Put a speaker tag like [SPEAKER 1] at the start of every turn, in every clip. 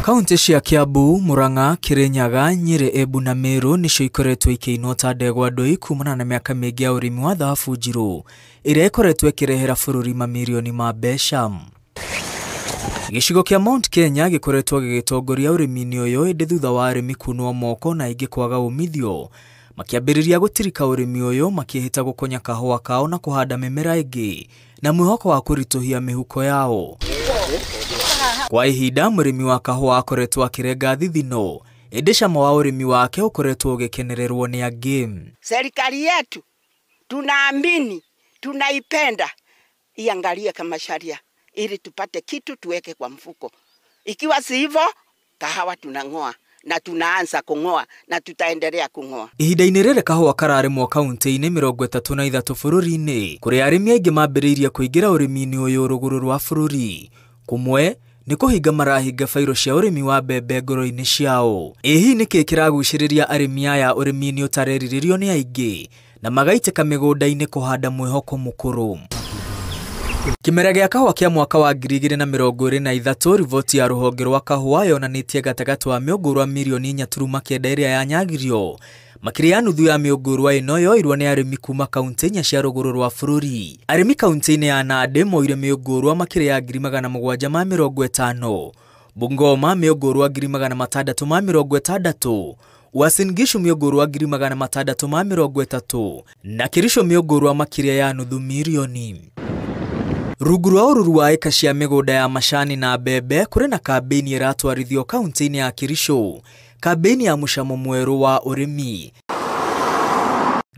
[SPEAKER 1] Kaunti cia Kiambu, Murang'a, Kirinyaga, Nyeri, Embu na Meru nicio ikoretwo ikiinwo ta ndegwa ndui kumana na miaka mingi ya urimi wa thahabu njiru iria ikoretwo ikirehera bururi mamirioni ma mbeca. Gicigo kia Mount Kenya gikoretwo gigitongoria urimi-ini uyu indi thutha wa arimi kunwo moko na ingi kwaga umithio makiambiriria gutirika urimi uyu makihita gukonya kahua kao na kuhanda mimera ingi na mwihoko wa kurituhia mihuko yao. Kwa ihinda murimi wa kahua akoretwo akirenga thithino indi cama wa urimi wake ukoretwo ugikenererwo ni angi.
[SPEAKER 2] Serikali yetu tunaamini, tunaipenda, iangalie kama sharia ili tupate kitu tuweke kwa mfuko. Ikiwa si hivyo, kahawa tunang'oa na tunaanza kung'oa na tutaendelea kung'oa.
[SPEAKER 1] Ihinda-ini riri kahua kararĩmwo kaunti-ini 33 bũrũri-inĩ kũrĩa arĩmi aingĩ mambĩrĩirie kũingĩra ũrĩmi-inĩ ũyũ rũgũrũ rwa bũrũri. Kumwe ni kuhinga marahinga fairo cia urimi wa mbembe ngoro-ini ciao. Hihi niki kiraguciriria arimi aya urimi-ini utareririo ni aingi na magaitĩka migunda-ini kuhanda mwihoko mukuru. Kimera gia kahua kia mwaka wa 2023 riboti ya ruhonge rwa kahua yonanitie gatagati wa mĩũngũrwa milioni 4.9 iria yanyagirio. Makĩria nuthu ya mĩũngũrwa ĩno yoirwo nĩ arĩmi kuma kaunti nya cia rũgũrũ rwa bũrũri. Arĩmi kaunti-inĩ ya Nandi moire mĩũngũrwa makĩria ya 750, Bungoma mĩũngũrwa 660, Uasin Gishu mĩũngũrwa 630 na Kericho mĩũngũrwa makĩria ya nuthu milioni. Rungu rwa ũruru wa eka cia mĩgũnda ya macani na mbembe kũrĩ na kambĩini ĩratwarithio kaunti-inĩ ya Kericho, kambĩini ya mũcamo mwerũ wa ũrĩmi.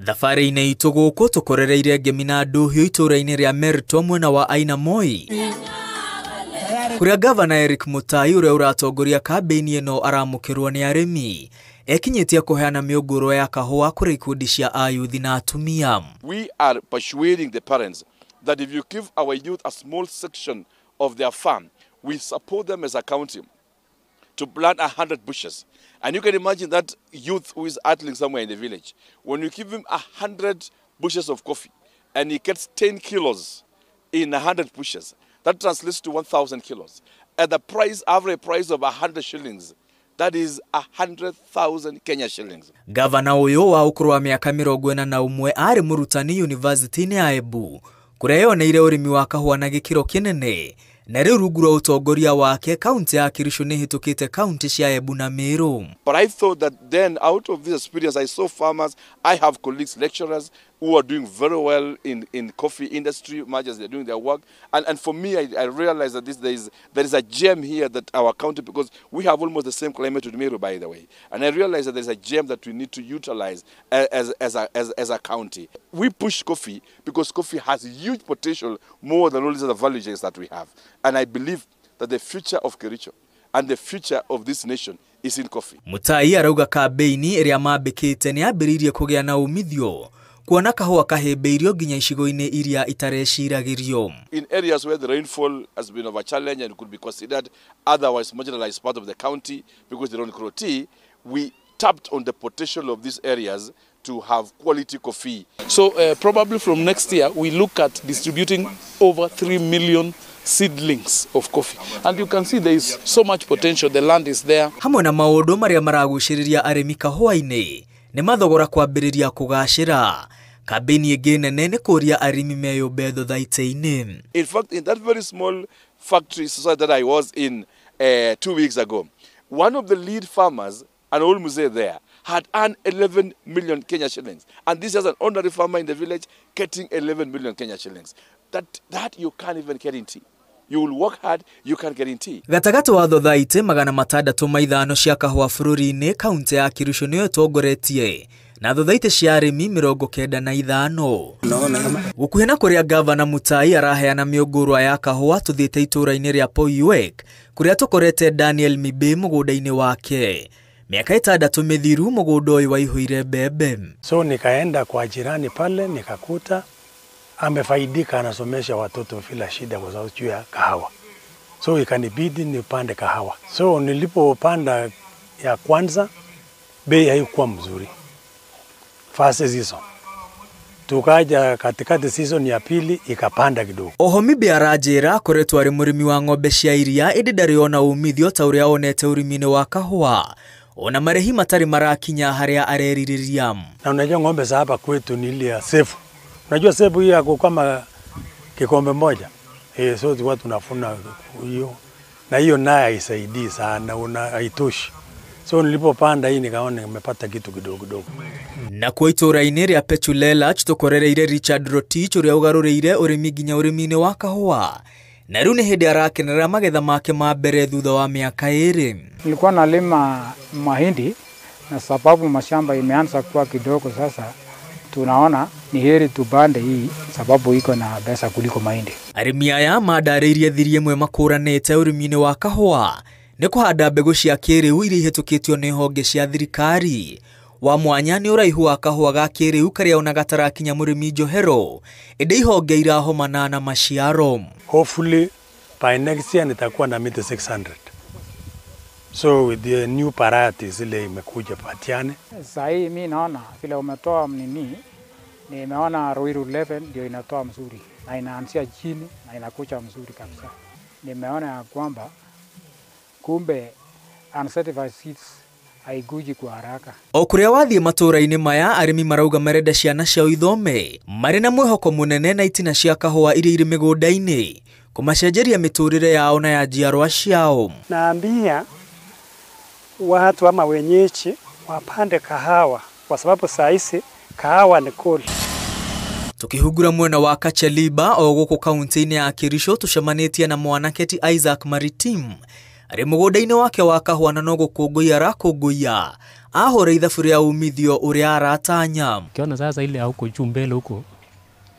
[SPEAKER 1] Thabarĩ-inĩ itũ gũkũ tũkorereire ngemi na ndũhiũ itũũra-inĩ rĩa Merito mwena wa Aina Moi, kũrĩa gavana Eric Mutai ũrĩa ũratongoria kambĩini ĩno aramũkĩrwo nĩ arĩmi ekinyĩtie kũheana mĩũngũrwa ya kahũa kũrĩ ikundi cia ayuthi na atumia.
[SPEAKER 3] We are persuading the parents that if you give our youth a small section of their farm, we support them as a county to plant 100 bushes. And you can imagine that youth who is idling somewhere in the village, when you give him 100 bushes of coffee and he gets 10 kilos in 100 bushes, that translates to 1,000 kilos. At the price, average price of 100 shillings, that is 100,000 Kenya shillings.
[SPEAKER 1] Gavana uyu wa ukuru wa miaka 41 ari murutani university-ini ya Embu, kũrĩa yoneire ũrĩmi wa kahũa na gĩkĩro kĩnene, na rĩu rungu rwa ũtongoria wake kaunti ya Kericho nĩ hĩtũkĩte kaunti cia Embu na Meru.
[SPEAKER 3] But I thought that then out of this experience I saw farmers, I have colleagues, lecturers who are doing very well in coffee industry, much as they're doing their work. And for me, I realized that there is a gem here that our county, because we have almost the same climate with Meru, by the way. And I realized that there's a gem that we need to utilize as a county. We push coffee because coffee has huge potential, more than all these other value chains that we have. And I believe that the future of Kericho and the future of this nation is in coffee.
[SPEAKER 1] Mutai arauga kambĩini ĩrĩa mambĩkĩte nĩ ambĩrĩirie kũgĩa na umithio kuona kahũa kahĩmbĩirio nginya icigo-inĩ iria itareciragĩrio.
[SPEAKER 3] In areas where the rainfall has been of a challenge and could be considered otherwise marginalized part of the county because they don't grow tea, we tapped on the potential of these areas to have quality coffee.
[SPEAKER 4] So probably from next year we look at distributing over 3 million seedlings of coffee, and you can see there is so much potential, the land is there.
[SPEAKER 1] Hamwe na maũndũ marĩa maragucĩrĩria arĩmi kahũa-inĩ nĩ mathogora kwambĩrĩria kũgacĩra. Kambĩini ĩngĩ nene nĩ kũria arĩmi meyũmbe thothaitĩ-inĩ.
[SPEAKER 3] In fact, in that very small factory society that I was in 2 weeks ago, one of the lead farmers, an old mzee there, had earned 11 million Kenya shillings. And this is an ordinary farmer in the village getting 11 million Kenya shillings. That you can't even guarantee. You will work hard, you can't guarantee.
[SPEAKER 1] Gatagati wa thothaitĩ 650 cia kahũa bũrũri-inĩ kaunti ya Kericho nĩyo ĩtongoretie na thothaitĩ cia arĩmi 95. Gũkuhĩ na kũrĩa gavana Mutai araheana mĩũngũrwa ya kahũa tũthiĩte itũũra-inĩ rĩa Poiwek kũrĩa tũkorete Daniel Mibe mũgũnda-inĩ wake. Miaka 6 mithiru mũgũnda ũyũ waihũire mbembe.
[SPEAKER 5] So nikaenda kwa jirani pale nikakuta amefaidika, anasomesha watoto bila shida kwa sababu ya kahawa. So ikanibidi nipande kahawa. So nilipopanda ya kwanza bei haikuwa mzuri. First season. tukaja katikati season ya pili ikapanda kidogo.
[SPEAKER 1] Oho Mibe arajira koretwo ari murimi wa ng'ombe cia iria indi ndariona umithio ta uria onete urimine wa kahua ona marehi matari marakinya haria areririria.
[SPEAKER 5] Na unajua ng'ombe za hapa kwetu ni ile ya sefu. Unajua sefu hii yako kama kikombe moja. So watu tunafuna hiyo. Na hiyo naye haisaidii sana, haitoshi. So nilipopanda hii nikaona nimepata kitu kidogo kidogo.
[SPEAKER 1] Na kwa itura-ini ria Pechulela tukorereire Richard Rotich uria ugaruriire urimi nginya urimine wa kahua. Na riu ni hindi arakenera magetha make ma mbere thutha wa miaka 2.
[SPEAKER 6] Nilikuwa nalima mahindi na sababu mashamba imeanza kuwa kidogo sasa tunaona ni heri tubande hii sababu iko na pesa kuliko mahindi.
[SPEAKER 1] Arimi aya madarĩirie thiri ĩmwe makũranĩte ũrĩmi-inĩ wa kahũa nĩ kũhanda mbegũ cia kĩrĩu iria ihetũkĩtio nĩ honge cia thirikari. Wa mwanya nĩ ũraihu wa kahũa ga kĩrĩu karĩa ona gatarakinya mũrĩmi njohero ĩndĩ ihonge irahomana na maciaro.
[SPEAKER 5] Hopefully by next year nitakuwa na miti 600. So with the new varieties ile imekuja patiane.
[SPEAKER 6] Sasa hii mimi naona vile umetoa nini nimeona Ruiru 11 ndio inatoa mzuri na inaanzia chini na inakuja mzuri kabisa. Nimeona ya kwamba kumbe uncertified seeds haiguji kwa haraka.
[SPEAKER 1] O kuria wathie matura-ini maya arimi marauga marenda ciana ciao ithome mari na mwihoko munene na itina cia kahũa iria iri migunda-ini kumacenjeria miturire yao na ya njiarwa ciao.
[SPEAKER 7] Naambia watu ama wenyeji wapande kahawa kwa sababu saisi kahawa ni cool.
[SPEAKER 1] Tukihugura mwena wa Kacheliba o guku kaunti-ini ya Kericho tucemanitie na mwanaketi Isaac Maritim ari mugunda-ini wake wa kahũa na no gũkũngũiya arakũngũiya ahũra ithabu ria umithio uria aratanya.
[SPEAKER 8] Kiona sasa ile huko juu mbele huko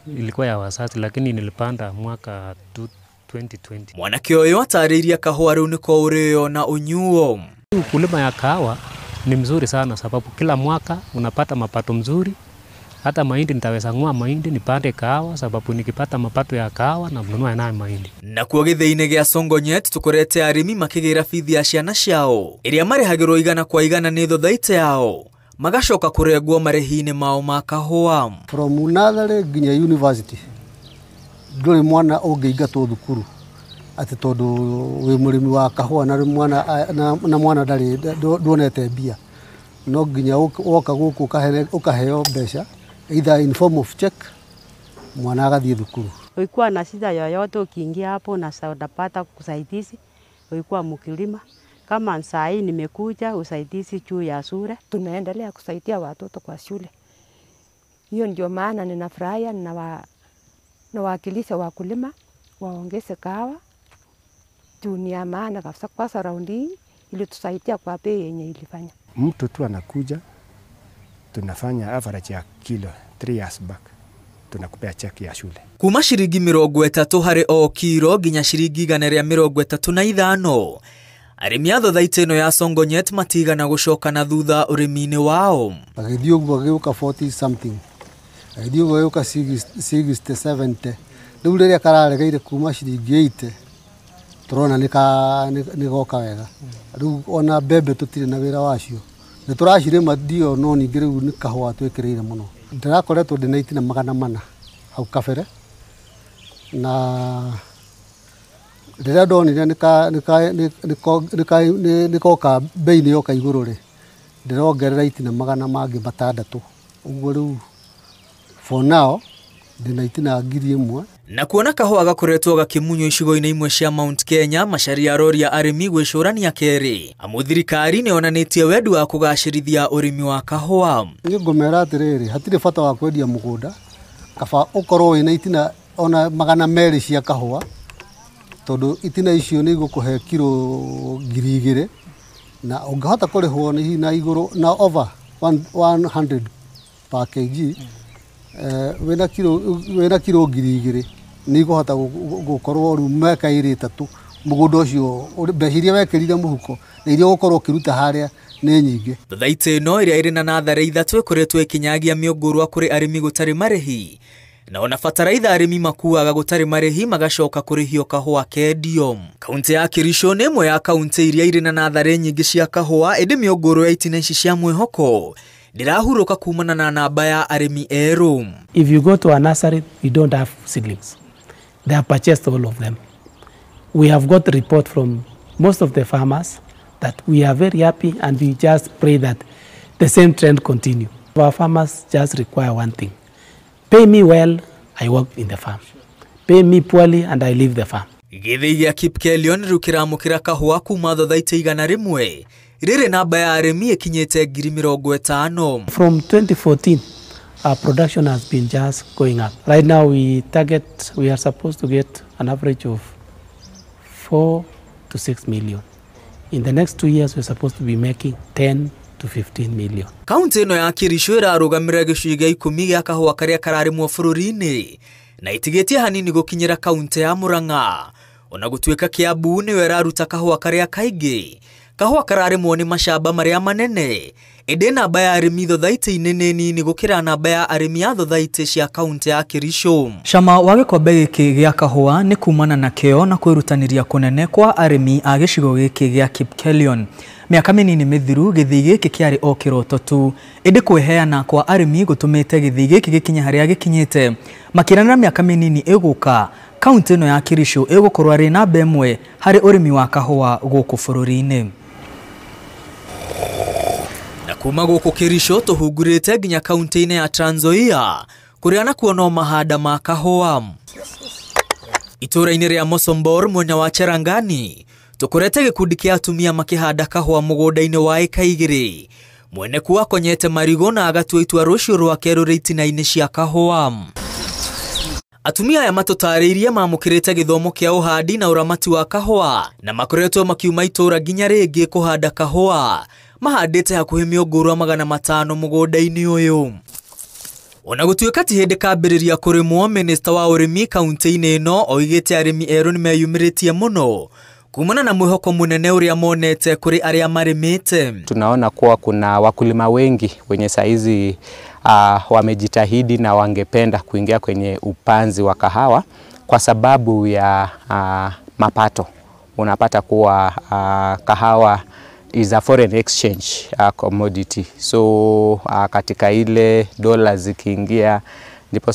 [SPEAKER 8] ilikuwa ya wasati lakini nilipanda mwaka 2020.
[SPEAKER 1] Mwanake ũyũ atarĩirie kahũa rĩu nĩko ũrĩo na unyuo.
[SPEAKER 8] Ukulima ya kahawa ni mzuri sana sababu kila mwaka unapata mapato mzuri. Hata mahindi nitaweza ng'oa mahindi nipande kahawa sababu nikipata mapato ya kahawa na mnunua nayo mahindi.
[SPEAKER 1] Na kwa gĩthĩ-inĩ gĩa Songonyet tukorete arimi makĩgĩra bithi ya ciana ciao iria marĩhagĩrwo igana kwa igana nĩ thothaite yao magacoka kũrengwo marĩhi-inĩ mao ma kahũa.
[SPEAKER 9] From nursery nginya university ndũrĩ mwana ũngĩingatwo thukuru ati tondu wĩ mũrĩmi wa kahũa na mwana nduonete mbia no nginya woka gũkũ ukaheo mbeca either in form of check mwana agathie thukuru.
[SPEAKER 10] Ulikuwa na shida yoyote ukiingia hapo na utapata usaidizi. Ulikuwa mkulima kama saa hii nimekuja usaidizi juu ya shule.
[SPEAKER 11] Tunaendelea kusaidia watoto kwa shule. Hiyo ndio maana ninafurahia na wakilisha wakulima waongeze kahawa. Dunia maana kabisa kwa surround hii ili tusaidia kwa bei yenye ilifanya.
[SPEAKER 12] Mtu tu anakuja tunafanya average ya kilo 3 years back tunakupea check ya shule.
[SPEAKER 1] Kuma shiringi 30 hari o kiro nginya shiringi 135 arimi a thothaite ĩno ya Songonyet matigana gũcoka na thutha ũrĩmi-inĩ wao.
[SPEAKER 9] Agĩthiĩ ũguo agĩũka 40 something agĩthiĩ ũguo agĩũka 60 70 rĩu rĩrĩa kararegeire kuma shiringi 80 turona nĩ goka wega. Rĩu ona mbembe tutirĩ na wĩra wacio nĩ tũracirĩma ndio no ningĩ rĩu nĩ kahũa twĩkĩrĩire mũno. Ndĩrakoretwo ndĩ na itina 400 hau kabere na rĩrĩa ndonire nĩkoka bei nĩ yoka igũrũ rĩ ndĩrongerera itina 600 ũguo rĩu for now ndĩna itina 1000.
[SPEAKER 1] Na kuona kahũa gakoretwo gakimunyo icigo-inĩ imwe cia Mount Kenya macaria aroria arimi gwĩcũrania kerĩ amu thirikari nĩ onanĩtie wendi wa kũgacĩrithia ũrĩmi wa kahũa.
[SPEAKER 9] Nĩ ngũmera atĩrĩrĩ hatirĩ bata wa kwendia mũgũnda kaba ũkorwo wĩna itina ona 200 cia kahũa tondu itina icio nĩ igũkũhe kilo 2000 na ũngĩhota kũrĩhwo na igũrũ na over 100 per kg wĩna kilo 2000 nĩ igũhota gũkorwo rĩu mĩaka 3 mũgũnda ũcio mbeca iria wekĩrire mũhuko na iria ũgũkorwo ũkĩruta harĩa nĩ nyingĩ.
[SPEAKER 1] Thothaite ĩno ĩrĩa ĩrĩ na natharĩ ithatũ ĩkoretwo ĩkinyagia mĩũngũrwa kũrĩ arĩmi gũtarĩ marĩhi na ona bataraitha arĩmi makuaga gũtarĩ marĩhi magacoka kũrĩhio kahũa kendio. Kaunti ya Kericho nĩ ĩmwe ya kaunti iria irĩ na natharĩ nyingĩ cia kahũa ĩndĩ mĩũngũrwa ya itina ici cia mwĩhoko ndirahuruka kumana na namba ya arimi eru.
[SPEAKER 13] If you go to a nursery, we don't have seedlings. They have purchased all of them. We have got a report from most of the farmers that we are very happy, and we just pray that the same trend continue. Our farmers just require one thing. Pay me well, I work in the farm. Pay me poorly, and I leave the farm.
[SPEAKER 1] Githii gia Kipkelion riu kiramukira kahua kuma thothaite 100 riri namba ya arimi ikinyite 50,000.
[SPEAKER 13] From 2014, our production has been just going up. Right now we are supposed to get an average of 4 to 6 million. In the next 2 years we're supposed to be making 10 to 15 million.
[SPEAKER 1] Kaunti ino ya Kericho irarugamira gicunjĩ gĩa 10 gĩa kahua karia kararimwo bũrũri-inĩ na itigetie hanini gukinyira kaunti ya Murang'a. Ona gutuika Kiambu niwe iraruta kahua karia kaingi. Kahua kararimwo ni mashamba maria manene. Ende namba ya arimi thothaite nene nini gukira namba ya arimi a thothaite cia kaunti ya Kericho. Cama wa gikombe giki gia kahua ni kumana na kio na kwirutaniria kunene kwa arimi a gicigo giki gia Kipkelion. Miaka minini mithiru githii giki kiari o kiroto tu. Ende kweheana kwa arimi gutumite githii giki gikinya haria gikinyite. Makirana miaka minini iguka kaunti ino ya Kericho igukorwo ari namba imwe hari urimi wa kahua guku bũrũri-inĩ. Na kuma guku Kericho tuhungurite nginya kaunti-inĩ ya Trans Nzoia kuria nakuo no mahanda ma kahua. Itura-inĩ ria Mosombor mwena wa Cherangani tukurete gikundi kia atumia makihanda kahua mugunda-inĩ wa eka 2. Mwene kuwa konyete marigo na agatua itua rucio rwake rũrĩ itina-inĩ cia kahua. Atumia aya matutariirie mamukirite githomo kia uhandi na uramati wa kahua na makoretwo makiuma itura nginya ringi kuhanda kahua. Mahandite hakuhi mĩũngũrwa 500 mugunda-inĩ uyu. Ona gutuika ti hindi kambiriria kurimwo, minister wa urimi kaunti-inĩ ino oigite arimi eru ni meyumiritie muno kumana na mwihoko munene uria monete kuri aria marimite.
[SPEAKER 14] Tunaona kuwa kuna wakulima wengi wenye saizi wamejitahidi na wangependa kuingia kwenye upanzi wa kahawa kwa sababu ya mapato. Unapata kuwa kahawa is a foreign exchange commodity. So katika ile dola zikiingia ndipo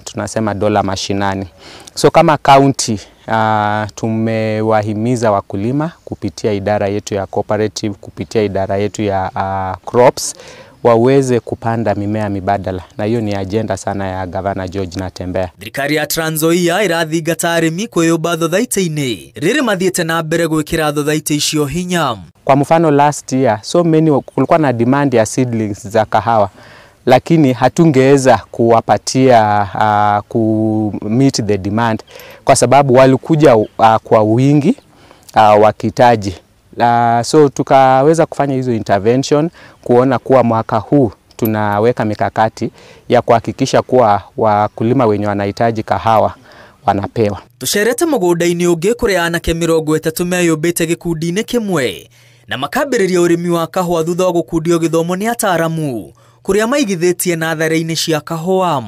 [SPEAKER 14] tunasema dola mashinani. So kama county tumewahimiza wakulima kupitia idara yetu ya cooperative, kupitia idara yetu ya crops waweze kupanda mimea mibadala, na hiyo ni agenda sana ya Governor George Natembeya.
[SPEAKER 1] Thirikari ya Trans Nzoia irathingata arimi kwĩyũmba thothaite-inĩ rĩrĩ mathiĩte na mbere gwĩkĩra thothaite icio hinya.
[SPEAKER 14] Kwa mfano last year kulikuwa na demand ya seedlings za kahawa, lakini hatungeweza kuwapatia meet the demand kwa sababu walikuja kwa wingi wakitaji. So tukaweza kufanya hizo intervention kuona kuwa mwaka huu tunaweka mikakati ya kuhakikisha kuwa wakulima wenye wanahitaji kahawa wanapewa.
[SPEAKER 1] Tucerete mugunda-inĩ ũngĩ kuria anake 30 meyũmbĩte gikundi-inĩ kimwe na makambĩrĩria ũrĩmi wa kahua thutha wa gũkundio gĩthomo nĩ ataaramu kuria maigithĩtie natharĩ-inĩ cia kahua.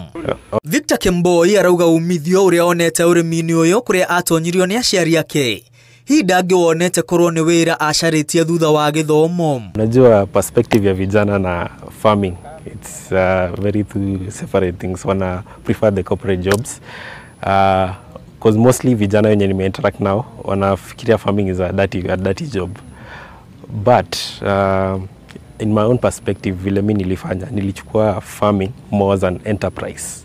[SPEAKER 1] Victor Kemboi arauga umithio uria onete ũrĩmi-inĩ ũyũ kuria atonyirio nĩ aciari ake. Hii ndage wonete korwo ni wira acaritie thutha wa githomo.
[SPEAKER 15] Unajua perspective ya vijana na farming, it's very two separate things. Wana prefer the corporate jobs because mostly vijana wenye nime interact now wanafikiria farming is a dirty job, but in my own perspective vile mimi nilichukua farming more as an enterprise.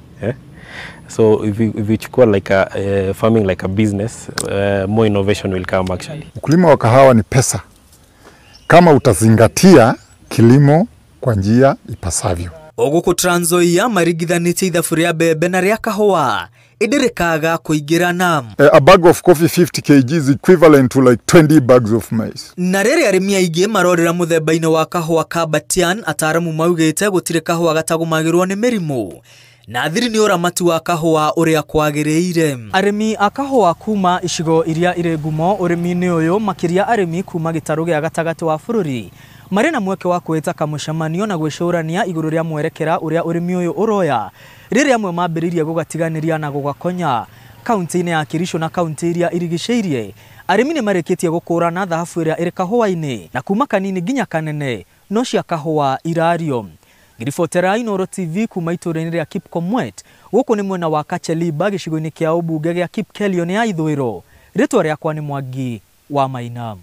[SPEAKER 15] So if you chukua like a farming like a business, more innovation will come actually.
[SPEAKER 16] Ukulima wa kahawa ni pesa kama utazingatia kilimo kwa njia ipasavyo.
[SPEAKER 1] Oguku Trans Nzoia marigithanĩtie ithabu rĩa mbembe na rĩa kahũa ĩndĩrĩkaga kũingĩrana.
[SPEAKER 16] A bag of coffee 50 kg is equivalent to like 20 bags of maize.
[SPEAKER 1] Na rĩrĩ arĩmi aingĩ marorera mũthemba-inĩ wa kahũa ka Batian, ataaramu maugĩte gũtirĩ kahũa gatagũmagĩrwo nĩ mĩrimũ na thiri nĩ ũramati wa kahũa ũrĩa kwagĩrĩire. Arĩmi a kahũa kuma icigo iria irĩ ngumo ũrĩmi-inĩ ũyũ makĩria arĩmi kuma gĩtarũ gĩa gatagatĩ wa bũrũri marĩ na mweke wa kwĩta kamũcemanio na gwĩcũrania igũrũ rĩa mwerekera ũrĩa ũrĩmi ũyũ ũroya rĩrĩa amwe mambĩrĩirie gũgatiganĩria na gũgakonya. Kaunti-inĩ ya Kericho na kaunti iria irigicĩirie arĩmi nĩ marĩkĩtie gũkũrana thahabu ĩrĩa ĩrĩ kahũa-inĩ na kuma kanini nginya kanene no cia kahũa irario. Ngiribotera Inooro TV kuma itũra-inĩ rĩa Kipkomet, gũkũ nĩ mwena wa Kacheliba gĩcigo-inĩ kĩa ũmbunge gĩa Kipkelion ya ithũĩro. Rĩtwa rĩakwa nĩ Mwangi wa Maina.